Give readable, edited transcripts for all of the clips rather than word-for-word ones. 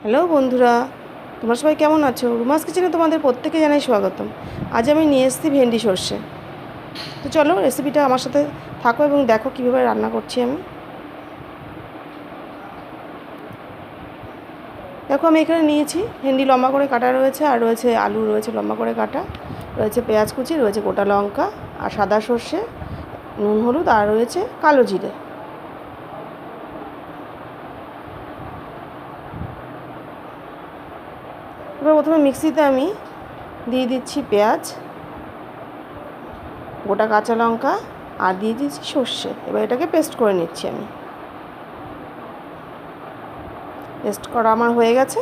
Hello বন্ধুরা, তোমরা সবাই কেমন আছো? রুমাস কিচেনে তোমাদের প্রত্যেকে জানাই স্বাগতম। আজ আমি নিয়ে এসেছি ভেন্ডি সর্ষে। তো চলো রেসিপিটা আমার সাথে থাকো এবং দেখো কীভাবে রান্না করছি আমি। দেখো আমি এখানে নিয়েছি ভেন্ডি লম্বা করে কাটা রয়েছে, আর রয়েছে আলু রয়েছে লম্বা করে কাটা, রয়েছে পেঁয়াজ কুচি, রয়েছে গোটা লঙ্কা আর সাদা সর্ষে, নুন হলুদ, আর রয়েছে কালো জিরে। এবার প্রথমে মিক্সিতে আমি দিয়ে দিচ্ছি পেঁয়াজ, গোটা কাঁচা লঙ্কা আর দিয়ে দিচ্ছি সর্ষে। এবার এটাকে পেস্ট করে নিচ্ছি আমি। পেস্ট করা আমার হয়ে গেছে।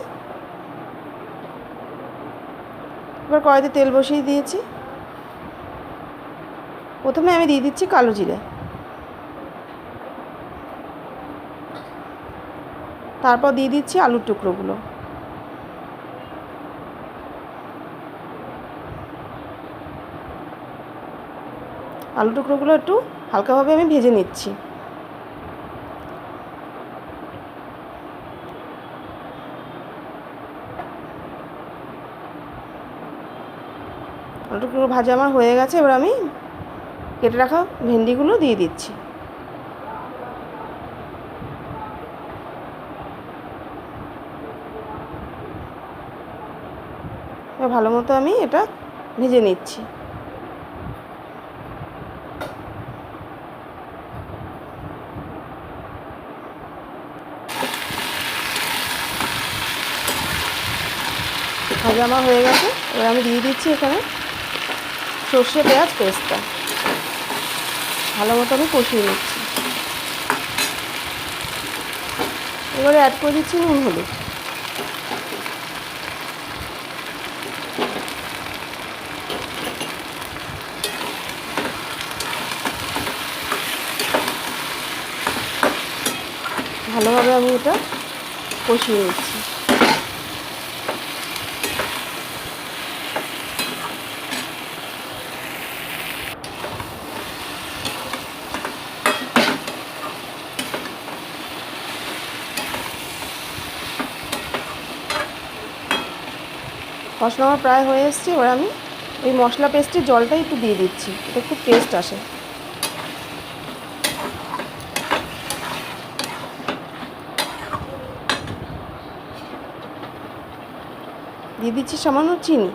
এবার কড়াইতে তেল বসিয়ে দিয়েছি। প্রথমে আমি দিয়ে দিচ্ছি কালো জিরে, তারপর দিয়ে দিচ্ছি আলুর টুকরোগুলো। আলু টুকরোগুলো একটু হালকাভাবে আমি ভেজে নিচ্ছি। আলু টুকরো ভাজা আমার হয়ে গেছে। এবার আমি কেটে রাখা ভেন্ডিগুলো দিয়ে দিচ্ছি। এবার ভালো মতো আমি এটা ভেজে নিচ্ছি। ভাজা আমার হয়ে গেছে। এবার আমি দিয়ে দিচ্ছি এখানে সর্ষে পেঁয়াজ পেস্টটা। ভালো মতো আমি কষিয়ে নিচ্ছি। এবারে অ্যাড করে দিচ্ছি নুন হলুদ। ভালোভাবে আমি এটা কষিয়ে নিচ্ছি। মশলা আমার প্রায় হয়ে এসছে। এবার আমি এই মশলা পেস্টের জলটা একটু দিয়ে দিচ্ছি, এটা খুব টেস্ট আসে। দিয়ে দিচ্ছি সামান্য চিনি।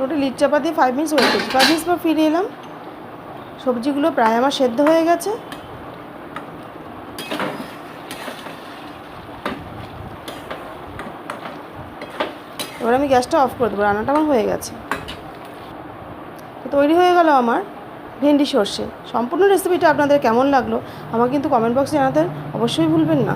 ওটা লিড চাপা দিয়ে 5 মিনিটস ওয়েট করছি। 5 মিনিটস পর ফিরে এলাম। সবজিগুলো প্রায় আমার সেদ্ধ হয়ে গেছে। এবার আমি গ্যাসটা অফ করে দেবো। রান্নাটা আমার হয়ে গেছে। তো তৈরি হয়ে গেল আমার ভেন্ডি সর্ষে। সম্পূর্ণ রেসিপিটা আপনাদের কেমন লাগলো আমাকে কিন্তু কমেন্ট বক্সে জানাতে অবশ্যই ভুলবেন না।